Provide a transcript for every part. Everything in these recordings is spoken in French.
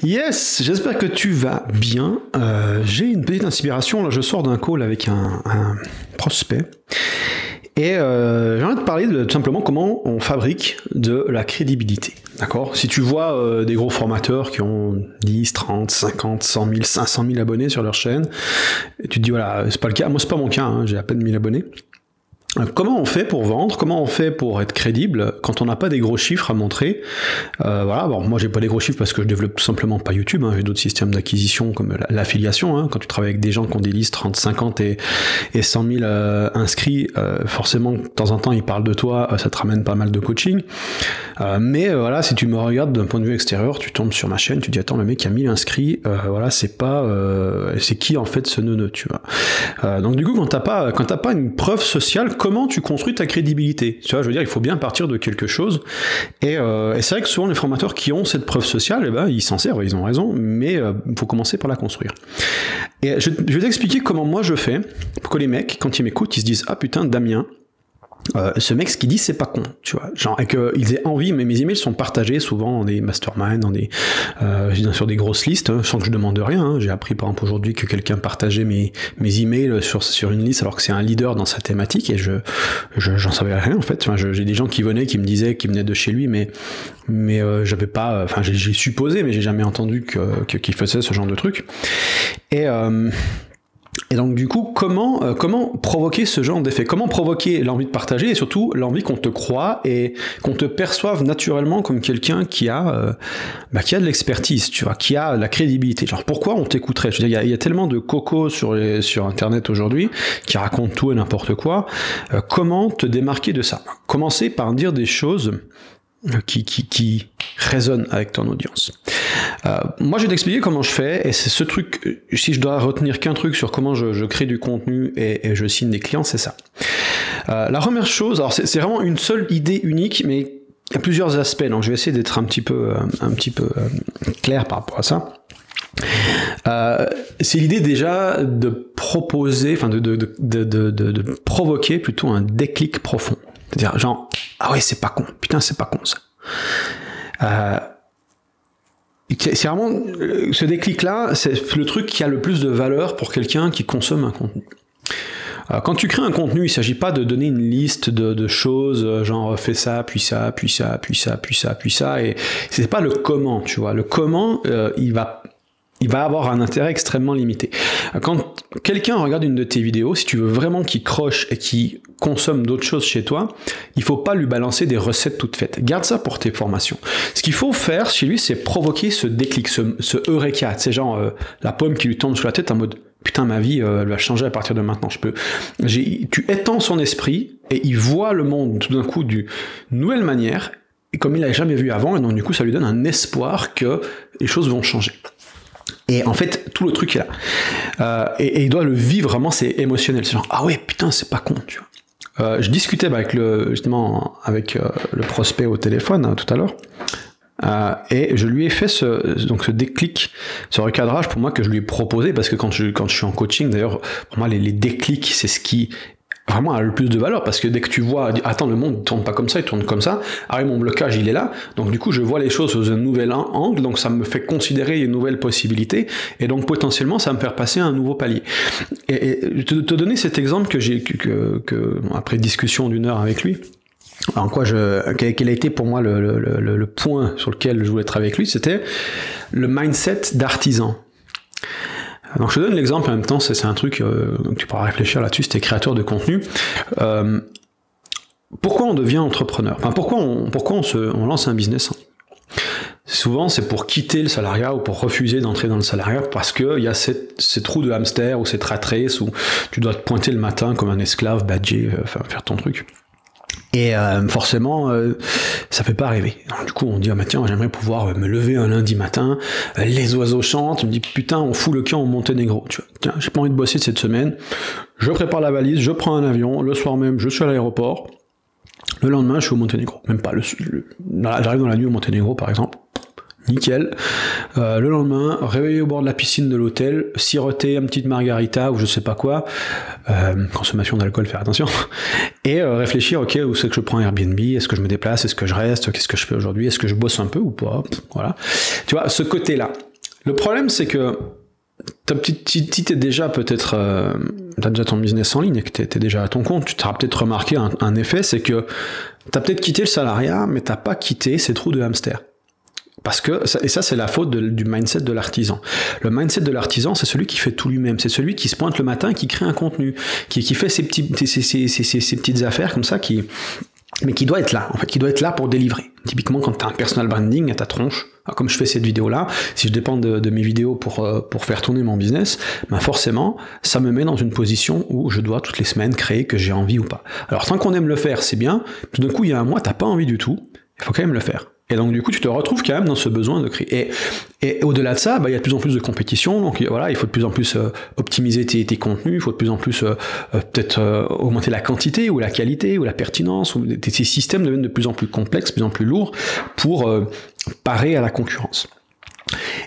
Yes, j'espère que tu vas bien. J'ai une petite inspiration. Là, je sors d'un call avec un prospect. Et j'ai envie de parler de tout simplement comment on fabrique de la crédibilité. D'accord ? Si tu vois des gros formateurs qui ont 10, 30, 50, 100 000, 500 000 abonnés sur leur chaîne, et tu te dis voilà, c'est pas le cas. Moi, c'est pas mon cas, hein, j'ai à peine 1000 abonnés. Comment on fait pour vendre? Comment on fait pour être crédible quand on n'a pas des gros chiffres à montrer? Voilà. Bon, moi j'ai pas des gros chiffres parce que je développe tout simplement pas YouTube. Hein. J'ai d'autres systèmes d'acquisition comme l'affiliation. Hein. Quand tu travailles avec des gens qui ont des listes 30, 50 et 100 000 inscrits, forcément de temps en temps ils parlent de toi, ça te ramène pas mal de coaching. Mais voilà, si tu me regardes d'un point de vue extérieur, tu tombes sur ma chaîne, tu te dis attends, le mec a 1000 inscrits, voilà, c'est pas, c'est qui en fait ce neuneu, tu vois. Donc du coup quand t'as pas une preuve sociale, comment tu construis ta crédibilité? Tu vois, je veux dire, il faut bien partir de quelque chose. Et c'est vrai que souvent les formateurs qui ont cette preuve sociale, eh ben, ils s'en servent, ils ont raison, mais il faut commencer par la construire. Et je vais t'expliquer comment moi je fais pour que les mecs, quand ils m'écoutent, ils se disent ah putain, Damien, ce mec, ce qu'il dit, c'est pas con, tu vois. Genre, et qu'ils aient envie, mais mes emails sont partagés souvent dans des masterminds, sur des grosses listes, hein, sans que je demande rien. Hein. J'ai appris, par exemple, aujourd'hui que quelqu'un partageait mes emails sur une liste alors que c'est un leader dans sa thématique et j'en savais rien, en fait. Enfin, j'ai des gens qui venaient, qui me disaient qu'ils venaient de chez lui, mais j'avais pas, enfin, j'ai supposé, mais j'ai jamais entendu qu'il faisait ce genre de truc. Et donc du coup, comment provoquer ce genre d'effet? Comment provoquer l'envie de partager et surtout l'envie qu'on te croie et qu'on te perçoive naturellement comme quelqu'un qui a de l'expertise, tu vois, qui a la crédibilité. Genre pourquoi on t'écouterait? Je veux dire, il y a tellement de cocos sur Internet aujourd'hui qui racontent tout et n'importe quoi. Comment te démarquer de ça? Commencer par dire des choses qui résonne avec ton audience. Moi, je vais t'expliquer comment je fais, et c'est ce truc, si je dois retenir qu'un truc sur comment je crée du contenu et je signe des clients, c'est ça. La première chose, alors c'est vraiment une seule idée unique, mais il y a plusieurs aspects, donc je vais essayer d'être un petit peu clair par rapport à ça. C'est l'idée déjà de proposer, enfin de provoquer plutôt un déclic profond. C'est-à-dire genre, ah ouais, c'est pas con, putain, c'est pas con ça. C'est vraiment, ce déclic-là, c'est le truc qui a le plus de valeur pour quelqu'un qui consomme un contenu. Quand tu crées un contenu, il ne s'agit pas de donner une liste de choses, genre fais ça, puis ça, puis ça, puis ça, puis ça, puis ça, et c'est pas le comment, tu vois. Le comment, il va avoir un intérêt extrêmement limité. Quand quelqu'un regarde une de tes vidéos, si tu veux vraiment qu'il croche et qu'il consomme d'autres choses chez toi, il faut pas lui balancer des recettes toutes faites. Garde ça pour tes formations. Ce qu'il faut faire chez lui, c'est provoquer ce déclic, ce eureka. C'est genre la pomme qui lui tombe sur la tête en mode putain, ma vie elle va changer à partir de maintenant. Tu étends son esprit et il voit le monde tout d'un coup d'une nouvelle manière, et comme il l'avait jamais vu avant, et donc du coup ça lui donne un espoir que les choses vont changer. Et en fait, tout le truc est là. Et il doit le vivre vraiment, c'est émotionnel. C'est genre, ah ouais, putain, c'est pas con, tu vois. Je discutais avec le prospect au téléphone tout à l'heure. Et je lui ai fait ce déclic, ce recadrage pour moi que je lui ai proposé, parce que quand je suis en coaching, d'ailleurs, pour moi, les déclics, c'est ce qui vraiment a le plus de valeur, parce que dès que tu vois, attends, le monde ne tourne pas comme ça, il tourne comme ça, ah oui, mon blocage, il est là, donc du coup, je vois les choses sous un nouvel angle, donc ça me fait considérer une nouvelle possibilité, et donc potentiellement, ça va me faire passer à un nouveau palier. Et te donner cet exemple que après discussion d'une heure avec lui, en quoi quel a été pour moi le point sur lequel je voulais travailler avec lui, c'était le mindset d'artisan. Donc je te donne l'exemple en même temps, c'est un truc, donc tu pourras réfléchir là-dessus, si tu es créateur de contenu. Pourquoi on devient entrepreneur? Enfin, pourquoi on lance un business? Souvent, c'est pour quitter le salariat ou pour refuser d'entrer dans le salariat parce qu'il y a ces trous de hamster ou cette rat race où tu dois te pointer le matin comme un esclave, badger, faire ton truc. Et forcément, ça fait pas rêver. Alors, du coup, on dit, ah, bah, tiens, j'aimerais pouvoir me lever un lundi matin, les oiseaux chantent, on me dit, putain, on fout le camp au Monténégro. Tu vois, tiens, j'ai pas envie de bosser cette semaine, je prépare la valise, je prends un avion, le soir même, je suis à l'aéroport, le lendemain, je suis au Monténégro. Même pas, j'arrive dans la nuit au Monténégro, par exemple. Nickel. Le lendemain, réveillé au bord de la piscine de l'hôtel, siroter une petite margarita ou je sais pas quoi, consommation d'alcool, faire attention, et réfléchir, ok, où c'est que je prends Airbnb, est-ce que je me déplace, est-ce que je reste, qu'est-ce que je fais aujourd'hui, est-ce que je bosse un peu ou pas, voilà. Tu vois, ce côté-là. Le problème, c'est que si tu es déjà peut-être, tu as déjà ton business en ligne et que tu es déjà à ton compte, tu t'auras peut-être remarqué un effet, c'est que tu as peut-être quitté le salariat, mais tu n'as pas quitté ces trous de hamster. Parce que, et ça c'est la faute du mindset de l'artisan. Le mindset de l'artisan, c'est celui qui fait tout lui-même. C'est celui qui se pointe le matin, qui crée un contenu, qui fait ses petites affaires comme ça, mais qui doit être là, en fait, qui doit être là pour délivrer. Typiquement, quand tu as un personal branding à ta tronche, comme je fais cette vidéo-là, si je dépends de mes vidéos pour faire tourner mon business, ben forcément, ça me met dans une position où je dois toutes les semaines créer que j'ai envie ou pas. Alors, tant qu'on aime le faire, c'est bien. Tout d'un coup, il y a un mois, t'as pas envie du tout. Il faut quand même le faire. Et donc, du coup, tu te retrouves quand même dans ce besoin de créer. Et au-delà de ça, il y a de plus en plus de compétition. Donc, voilà, il faut de plus en plus optimiser tes contenus. Il faut de plus en plus peut-être augmenter la quantité ou la qualité ou la pertinence. Ou tes systèmes deviennent de plus en plus complexes, de plus en plus lourds pour parer à la concurrence.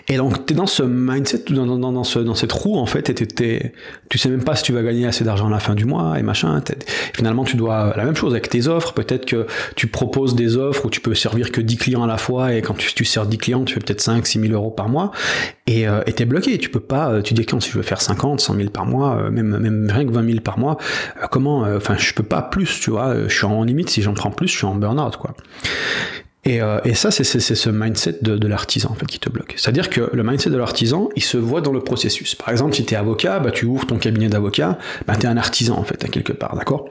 Et donc, tu es dans ce mindset, dans cette roue, en fait, tu sais même pas si tu vas gagner assez d'argent à la fin du mois, et machin. Finalement, tu dois, la même chose avec tes offres, peut-être que tu proposes des offres où tu peux servir que 10 clients à la fois, et quand tu sers 10 clients, tu fais peut-être 5-6 000 euros par mois, et t'es bloqué, tu peux pas, tu dis quand si je veux faire 50, 100 000 par mois, même rien que 20 000 par mois, je peux pas plus, tu vois, je suis en limite, si j'en prends plus, je suis en burn-out, quoi. Et ça, c'est ce mindset de l'artisan en fait, qui te bloque. C'est-à-dire que le mindset de l'artisan, il se voit dans le processus. Par exemple, si tu es avocat, tu ouvres ton cabinet d'avocat, tu es un artisan en fait, à quelque part, d'accord?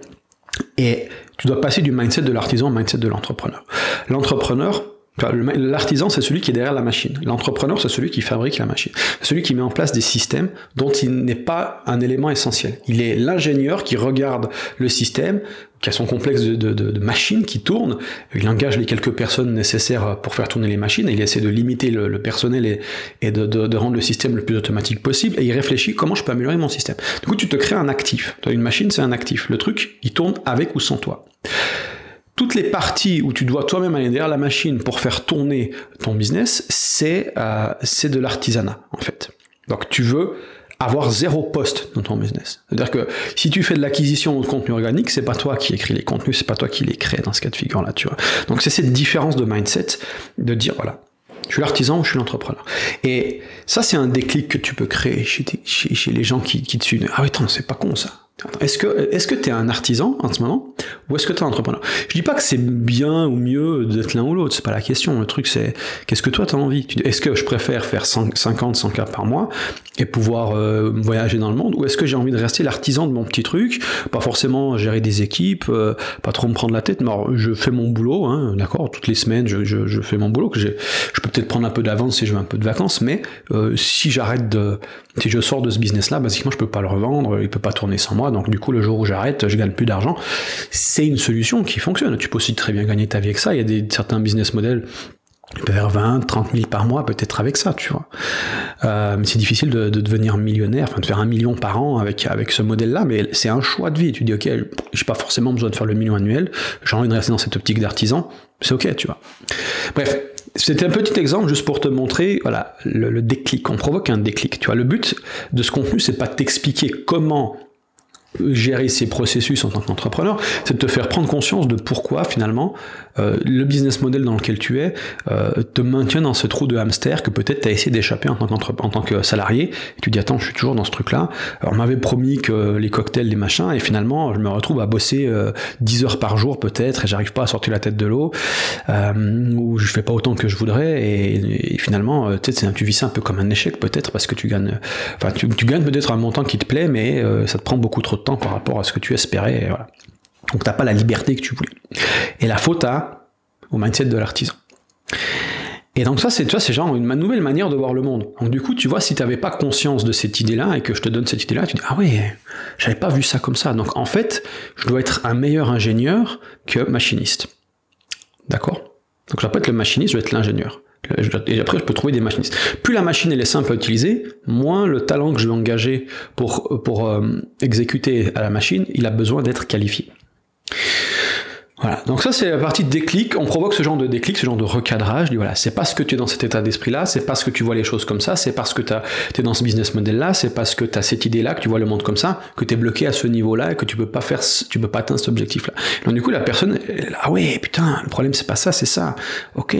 Et tu dois passer du mindset de l'artisan au mindset de l'entrepreneur. L'artisan, c'est celui qui est derrière la machine. L'entrepreneur, c'est celui qui fabrique la machine. C'est celui qui met en place des systèmes dont il n'est pas un élément essentiel. Il est l'ingénieur qui regarde le système, qui a son complexe de machines qui tournent. Il engage les quelques personnes nécessaires pour faire tourner les machines. Et il essaie de limiter le personnel et de rendre le système le plus automatique possible. Et il réfléchit comment je peux améliorer mon système. Du coup, tu te crées un actif. Une machine, c'est un actif. Le truc, il tourne avec ou sans toi. Toutes les parties où tu dois toi-même aller derrière la machine pour faire tourner ton business, c'est de l'artisanat, en fait. Donc, tu veux avoir 0 poste dans ton business. C'est-à-dire que si tu fais de l'acquisition de contenu organique, c'est pas toi qui écris les contenus, c'est pas toi qui les crée dans ce cas de figure-là, tu vois. Donc, c'est cette différence de mindset de dire, voilà, je suis l'artisan ou je suis l'entrepreneur. Et ça, c'est un déclic que tu peux créer chez les gens qui te suivent. Ah oui, attends, c'est pas con, ça. Est-ce que tu es un artisan en ce moment ou est-ce que tu es un entrepreneur? Je dis pas que c'est bien ou mieux d'être l'un ou l'autre, c'est pas la question. Le truc c'est qu'est-ce que toi tu as envie? Est-ce que je préfère faire 50-100K par mois et pouvoir voyager dans le monde, ou est-ce que j'ai envie de rester l'artisan de mon petit truc, pas forcément gérer des équipes, pas trop me prendre la tête, mais alors, je fais mon boulot, hein, d'accord, toutes les semaines je fais mon boulot, que je peux peut-être prendre un peu d'avance si je veux un peu de vacances, mais si je sors de ce business-là, basiquement je peux pas le revendre, il peut pas tourner sans moi. Donc du coup, le jour où j'arrête, je gagne plus d'argent. C'est une solution qui fonctionne. Tu peux aussi très bien gagner ta vie avec ça. Il y a certains business models, tu peux faire 20, 30 000 par mois peut-être avec ça, tu vois. Mais c'est difficile de devenir millionnaire, de faire 1 million par an avec ce modèle-là, mais c'est un choix de vie. Tu dis, ok, j'ai pas forcément besoin de faire le million annuel, j'ai envie de rester dans cette optique d'artisan, c'est ok, tu vois. Bref. C'était un petit exemple juste pour te montrer, voilà, le déclic. On provoque un déclic. Tu vois, le but de ce contenu, c'est pas de t'expliquer comment gérer ces processus en tant qu'entrepreneur, c'est de te faire prendre conscience de pourquoi finalement le business model dans lequel tu es te maintient dans ce trou de hamster que peut-être tu as essayé d'échapper en tant que salarié, et tu dis attends, je suis toujours dans ce truc là, on m'avait promis que les cocktails, les machins, et finalement je me retrouve à bosser 10 heures par jour peut-être, et j'arrive pas à sortir la tête de l'eau, ou je fais pas autant que je voudrais, et finalement tu vis ça un peu comme un échec peut-être, parce que tu gagnes peut-être un montant qui te plaît, mais ça te prend beaucoup trop de temps par rapport à ce que tu espérais, et voilà. Donc t'as pas la liberté que tu voulais. Et la faute au mindset de l'artisan. Et donc ça, c'est genre une nouvelle manière de voir le monde. Donc du coup, tu vois, si tu n'avais pas conscience de cette idée-là et que je te donne cette idée-là, tu dis, ah ouais, j'avais pas vu ça comme ça. Donc en fait, je dois être un meilleur ingénieur que machiniste. D'accord? Donc je dois pas être le machiniste, je dois être l'ingénieur. Et après, je peux trouver des machinistes. Plus la machine elle est simple à utiliser, moins le talent que je vais engager pour exécuter à la machine, il a besoin d'être qualifié. Voilà, donc ça c'est la partie déclic, on provoque ce genre de déclic, ce genre de recadrage, je dis voilà, c'est parce que tu es dans cet état d'esprit-là, c'est parce que tu vois les choses comme ça, c'est parce que tu es dans ce business model-là, c'est parce que tu as cette idée-là, que tu vois le monde comme ça, que tu es bloqué à ce niveau-là et que tu peux pas atteindre cet objectif-là. Donc du coup la personne, ah ouais, putain, le problème c'est pas ça, c'est ça, ok.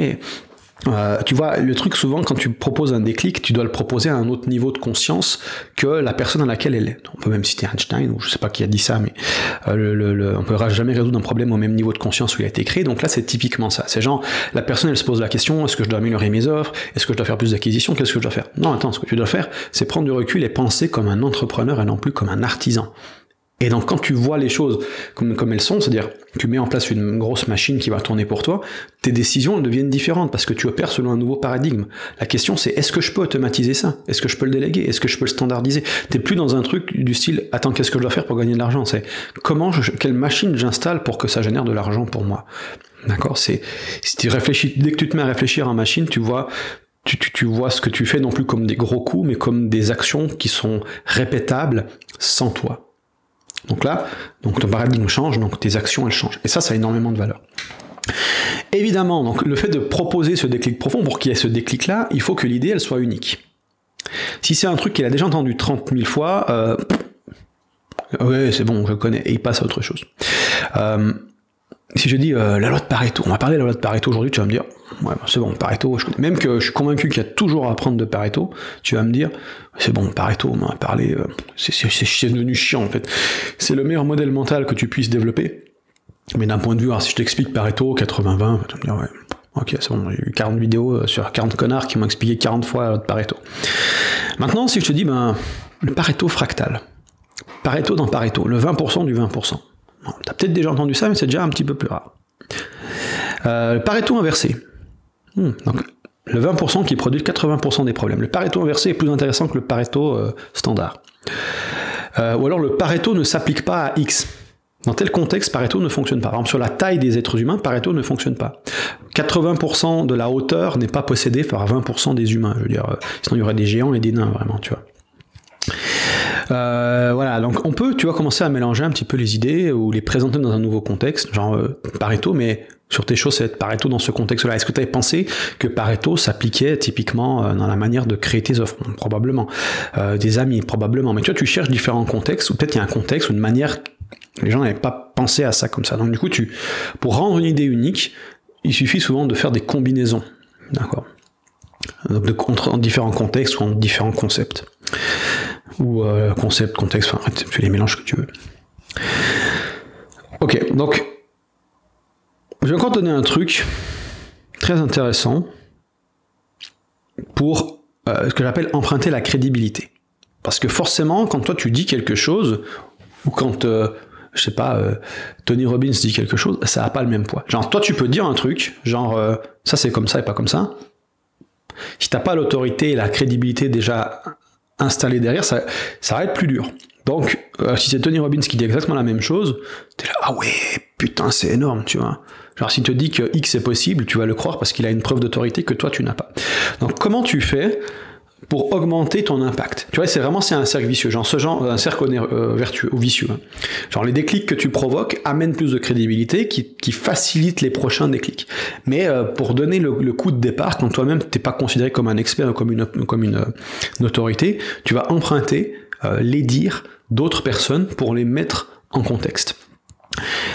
Tu vois, le truc souvent, quand tu proposes un déclic, tu dois le proposer à un autre niveau de conscience que la personne à laquelle elle est. On peut même citer Einstein, ou je sais pas qui a dit ça, mais on ne pourra jamais résoudre un problème au même niveau de conscience où il a été créé. Donc là, c'est typiquement ça. C'est genre, la personne, elle se pose la question, est-ce que je dois améliorer mes offres? Est-ce que je dois faire plus d'acquisitions? Qu'est-ce que je dois faire? Non, attends, ce que tu dois faire, c'est prendre du recul et penser comme un entrepreneur et non plus comme un artisan. Et donc quand tu vois les choses comme elles sont, c'est-à-dire tu mets en place une grosse machine qui va tourner pour toi, tes décisions elles deviennent différentes parce que tu opères selon un nouveau paradigme. La question c'est est-ce que je peux automatiser ça? Est-ce que je peux le déléguer? Est-ce que je peux le standardiser? T'es plus dans un truc du style attends qu'est-ce que je dois faire pour gagner de l'argent? C'est quelle machine j'installe pour que ça génère de l'argent pour moi? D'accord? Si tu réfléchis, dès que tu te mets à réfléchir en machine, tu vois ce que tu fais non plus comme des gros coups, mais comme des actions qui sont répétables sans toi. Donc là, ton paradigme change, donc tes actions elles changent. Et ça a énormément de valeur. Évidemment, donc le fait de proposer ce déclic profond, pour qu'il y ait ce déclic-là, il faut que l'idée elle soit unique. Si c'est un truc qu'il a déjà entendu 30 000 fois, ouais c'est bon, je connais, et il passe à autre chose. Si je dis la loi de Pareto, on va parler de la loi de Pareto aujourd'hui, tu vas me dire, ouais, c'est bon, Pareto, je connais. Même que je suis convaincu qu'il y a toujours à apprendre de Pareto, tu vas me dire, c'est bon, Pareto, on en a parlé, c'est devenu chiant en fait. C'est le meilleur modèle mental que tu puisses développer, mais d'un point de vue, alors si je t'explique Pareto, 80-20, tu vas me dire, ouais, ok, c'est bon, j'ai eu 40 vidéos sur 40 connards qui m'ont expliqué 40 fois la loi de Pareto. Maintenant, si je te dis, le Pareto fractal, Pareto dans Pareto, le 20% du 20%. T'as peut-être déjà entendu ça, mais c'est déjà un petit peu plus rare. Le Pareto inversé. Donc, le 20% qui produit 80% des problèmes. Le Pareto inversé est plus intéressant que le Pareto standard. Ou alors le Pareto ne s'applique pas à X. Dans tel contexte, Pareto ne fonctionne pas. Par exemple, sur la taille des êtres humains, Pareto ne fonctionne pas. 80% de la hauteur n'est pas possédée par 20% des humains. Je veux dire, sinon il y aurait des géants et des nains, vraiment, tu vois. Voilà, donc on peut, tu vois, commencer à mélanger un petit peu les idées ou les présenter dans un nouveau contexte, genre Pareto, mais sur tes choses, c'est être Pareto dans ce contexte-là. Est-ce que tu avais pensé que Pareto s'appliquait typiquement dans la manière de créer tes offres? Probablement. Des amis, probablement. Mais tu vois, tu cherches différents contextes, ou peut-être il y a un contexte ou une manière, les gens n'avaient pas pensé à ça comme ça. Donc du coup, pour rendre une idée unique, il suffit souvent de faire des combinaisons. D'accord? Donc en différents contextes ou en différents concepts. Ou concept, contexte, enfin, tu fais les mélanges que tu veux. Ok, donc je vais encore donner un truc très intéressant pour ce que j'appelle emprunter la crédibilité. Parce que forcément, quand toi tu dis quelque chose, ou quand, je sais pas, Tony Robbins dit quelque chose, ça n'a pas le même poids. Genre, toi tu peux dire un truc, genre, ça c'est comme ça et pas comme ça. Si t'as pas l'autorité et la crédibilité déjà installé derrière, ça va être plus dur. Donc, si c'est Tony Robbins qui dit exactement la même chose, t'es là, ah ouais, putain, c'est énorme, tu vois. Genre, s'il te dit que X est possible, tu vas le croire parce qu'il a une preuve d'autorité que toi, tu n'as pas. Donc, comment tu fais pour augmenter ton impact? Tu vois, c'est un cercle vicieux, un cercle vertueux ou vicieux. Hein. Genre, les déclics que tu provoques amènent plus de crédibilité qui facilitent les prochains déclics. Mais pour donner le coup de départ, quand toi-même t'es pas considéré comme un expert ou comme une autorité, tu vas emprunter les dires d'autres personnes pour les mettre en contexte.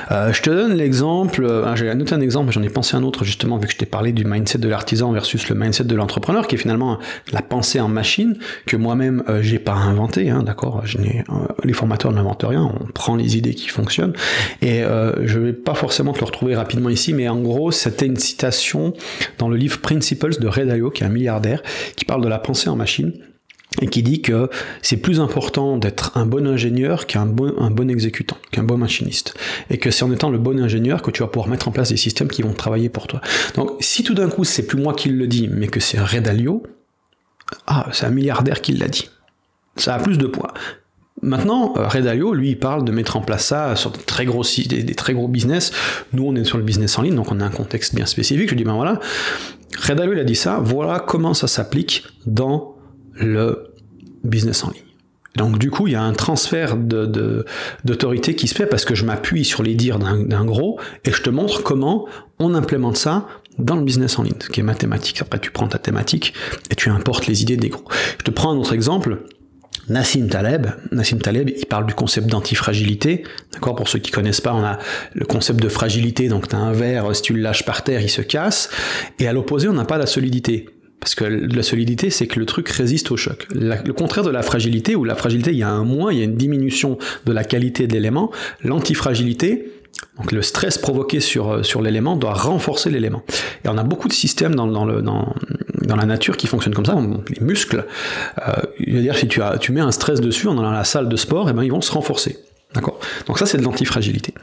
Je te donne l'exemple, j'ai noté un exemple, j'en ai pensé un autre justement vu que je t'ai parlé du mindset de l'artisan versus le mindset de l'entrepreneur, qui est finalement la pensée en machine, que moi-même j'ai pas inventé, hein, d'accord, les formateurs n'inventent rien, on prend les idées qui fonctionnent, et je vais pas forcément te le retrouver rapidement ici, mais en gros c'était une citation dans le livre Principles de Ray Dalio, qui est un milliardaire, qui parle de la pensée en machine, et qui dit que c'est plus important d'être un bon ingénieur qu'un bon exécutant, qu'un bon machiniste. Et que c'est en étant le bon ingénieur que tu vas pouvoir mettre en place des systèmes qui vont travailler pour toi. Donc si tout d'un coup c'est plus moi qui le dis, mais que c'est Ray Dalio, c'est un milliardaire qui l'a dit. Ça a plus de poids. Maintenant, Ray Dalio, lui, il parle de mettre en place ça sur des très gros business. Nous, on est sur le business en ligne, donc on a un contexte bien spécifique. Je dis, ben voilà, Ray Dalio, il a dit ça, voilà comment ça s'applique dans le business en ligne. Donc du coup, il y a un transfert d'autorité qui se fait parce que je m'appuie sur les dires d'un gros et je te montre comment on implémente ça dans le business en ligne, ce qui est mathématique. Après, tu prends ta thématique et tu importes les idées des gros. Je te prends un autre exemple. Nassim Taleb, il parle du concept d'antifragilité, d'accord? Pour ceux qui connaissent pas, on a le concept de fragilité, donc tu as un verre, si tu le lâches par terre, il se casse, et à l'opposé, on n'a pas la solidité. Parce que la solidité, c'est que le truc résiste au choc. Le contraire de la fragilité, où la fragilité, il y a un moins, il y a une diminution de la qualité de l'élément, l'antifragilité, donc le stress provoqué sur l'élément doit renforcer l'élément. Et on a beaucoup de systèmes dans la nature qui fonctionnent comme ça, les muscles. Je veux dire, si tu mets un stress dessus, dans la salle de sport, et ben ils vont se renforcer. D'accord? Donc ça, c'est de l'antifragilité.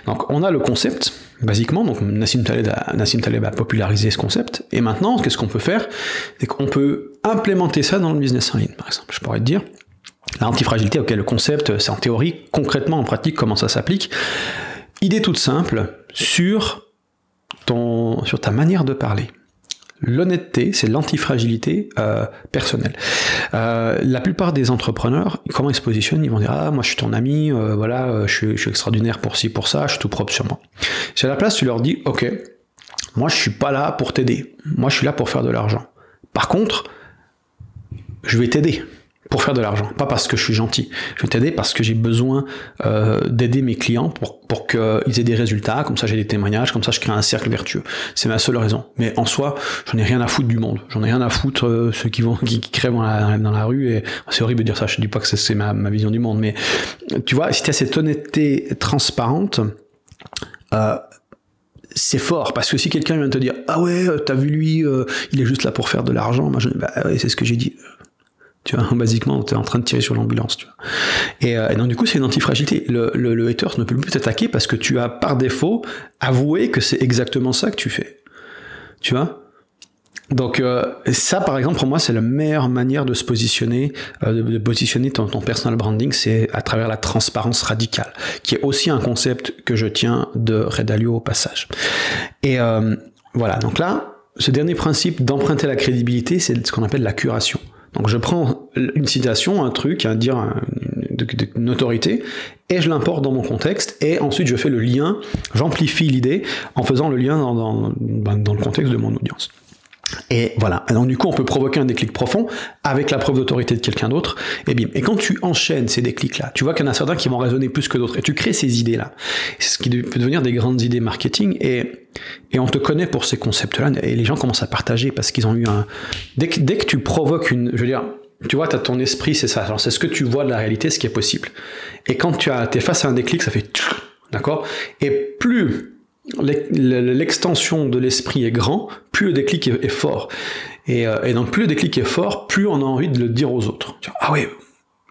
Donc on a le concept, basiquement, donc Nassim Taleb a popularisé ce concept, et maintenant, qu'est-ce qu'on peut faire? C'est qu'on peut implémenter ça dans le business en ligne, par exemple. Je pourrais te dire, l'antifragilité, ok, le concept, c'est en théorie, concrètement, en pratique, comment ça s'applique? Idée toute simple, sur ta manière de parler. L'honnêteté, c'est l'antifragilité personnelle. La plupart des entrepreneurs, comment ils se positionnent? Ils vont dire, ah, moi je suis ton ami, voilà, je suis extraordinaire pour ci, pour ça, je suis tout propre sur moi. Si à la place tu leur dis, ok, moi je suis pas là pour t'aider, moi je suis là pour faire de l'argent. Par contre, je vais t'aider pour faire de l'argent, pas parce que je suis gentil. Je vais t'aider parce que j'ai besoin d'aider mes clients pour qu'ils aient des résultats, comme ça j'ai des témoignages, comme ça je crée un cercle vertueux. C'est ma seule raison. Mais en soi, j'en ai rien à foutre du monde. J'en ai rien à foutre ceux qui crèvent dans la rue. Et c'est horrible de dire ça, je dis pas que c'est ma vision du monde, mais tu vois, si tu as cette honnêteté transparente, c'est fort, parce que si quelqu'un vient te dire « Ah ouais, t'as vu lui, il est juste là pour faire de l'argent », moi je dis « Bah ouais, c'est ce que j'ai dit ». Tu vois, basiquement, tu es en train de tirer sur l'ambulance, tu vois. Et donc, du coup, c'est une antifragilité. Le hater ne peut plus t'attaquer parce que tu as, par défaut, avoué que c'est exactement ça que tu fais. Tu vois? Donc, ça, par exemple, pour moi, c'est la meilleure manière de se positionner, de positionner ton personal branding, c'est à travers la transparence radicale, qui est aussi un concept que je tiens de Ray Dalio au passage. Et voilà. Donc là, ce dernier principe d'emprunter la crédibilité, c'est ce qu'on appelle la curation. Donc je prends une citation, un truc, une autorité, et je l'importe dans mon contexte, et ensuite je fais le lien, j'amplifie l'idée en faisant le lien dans le contexte de mon audience. Et voilà. Et donc du coup, on peut provoquer un déclic profond avec la preuve d'autorité de quelqu'un d'autre, et bim. Et quand tu enchaînes ces déclics-là, tu vois qu'il y en a certains qui vont résonner plus que d'autres, et tu crées ces idées-là. C'est ce qui peut devenir des grandes idées marketing, et on te connaît pour ces concepts-là, et les gens commencent à partager parce qu'ils ont eu un... Dès que tu provoques je veux dire, tu vois, t'as ton esprit, c'est ça. Alors, c'est ce que tu vois de la réalité, ce qui est possible. Et quand t'es face à un déclic, ça fait... D'accord? Et plus l'extension de l'esprit est grand, plus le déclic est fort. Et donc, plus le déclic est fort, plus on a envie de le dire aux autres. Ah ouais,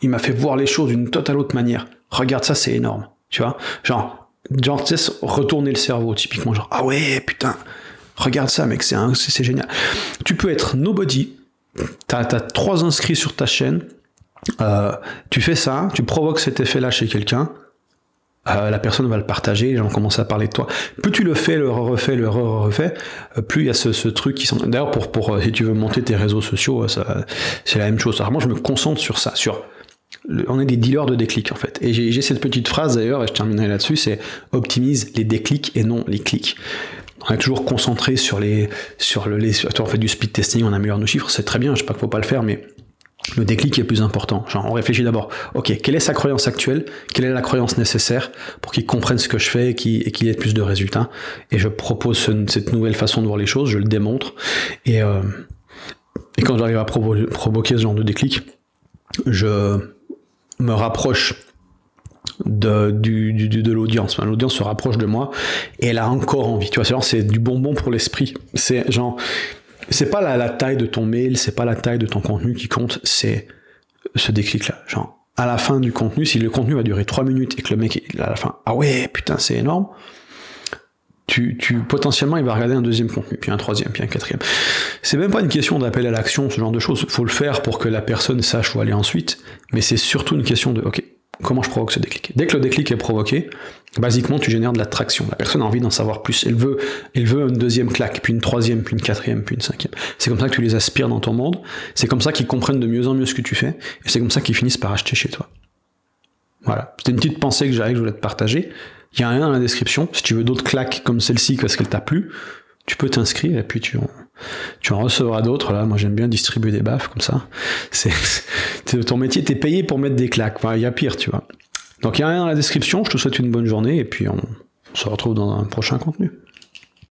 il m'a fait voir les choses d'une totale autre manière. Regarde ça, c'est énorme. Tu vois? Genre, tu sais, retourner le cerveau, typiquement. Genre, ah ouais, putain, regarde ça, mec, c'est génial. Tu peux être nobody, t'as 3 inscrits sur ta chaîne, tu fais ça, tu provoques cet effet-là chez quelqu'un, la personne va le partager, les gens commencent à parler de toi. Plus tu le fais, le refais, plus il y a ce truc qui sont... D'ailleurs, pour si tu veux monter tes réseaux sociaux, c'est la même chose. Alors moi, je me concentre sur ça, on est des dealers de déclics, en fait. Et j'ai cette petite phrase, d'ailleurs, et je terminerai là-dessus, c'est « optimise les déclics et non les clics ». On est toujours concentré sur on fait du speed testing, on améliore nos chiffres, c'est très bien, je sais pas qu'il faut pas le faire, mais le déclic est plus important. Genre, on réfléchit d'abord, ok, quelle est sa croyance actuelle, quelle est la croyance nécessaire pour qu'il comprenne ce que je fais et qu'il ait plus de résultats. Et je propose cette nouvelle façon de voir les choses, je le démontre. Et quand j'arrive à provoquer ce genre de déclic, je me rapproche de l'audience. Enfin, l'audience se rapproche de moi et elle a encore envie. Tu vois, c'est du bonbon pour l'esprit. C'est genre, c'est pas la taille de ton mail, c'est pas la taille de ton contenu qui compte, c'est ce déclic-là. Genre, à la fin du contenu, si le contenu va durer 3 minutes et que le mec, à la fin, ah ouais, putain, c'est énorme, potentiellement, il va regarder un deuxième contenu, puis un troisième, puis un quatrième. C'est même pas une question d'appel à l'action, ce genre de choses. Faut le faire pour que la personne sache où aller ensuite, mais c'est surtout une question de, ok, comment je provoque ce déclic? Dès que le déclic est provoqué, basiquement, tu génères de l'attraction. La personne a envie d'en savoir plus. Elle veut une deuxième claque, puis une troisième, puis une quatrième, puis une cinquième. C'est comme ça que tu les aspires dans ton monde. C'est comme ça qu'ils comprennent de mieux en mieux ce que tu fais. Et c'est comme ça qu'ils finissent par acheter chez toi. Voilà. C'était une petite pensée que je voulais te partager. Il y a un lien dans la description. Si tu veux d'autres claques comme celle-ci parce qu'elle t'a plu, tu peux t'inscrire et puis Tu en recevras d'autres, là. Moi, j'aime bien distribuer des baffes comme ça. Ton métier, t'es payé pour mettre des claques. Enfin, il y a pire, tu vois. Donc, il y a rien dans la description. Je te souhaite une bonne journée et puis on se retrouve dans un prochain contenu.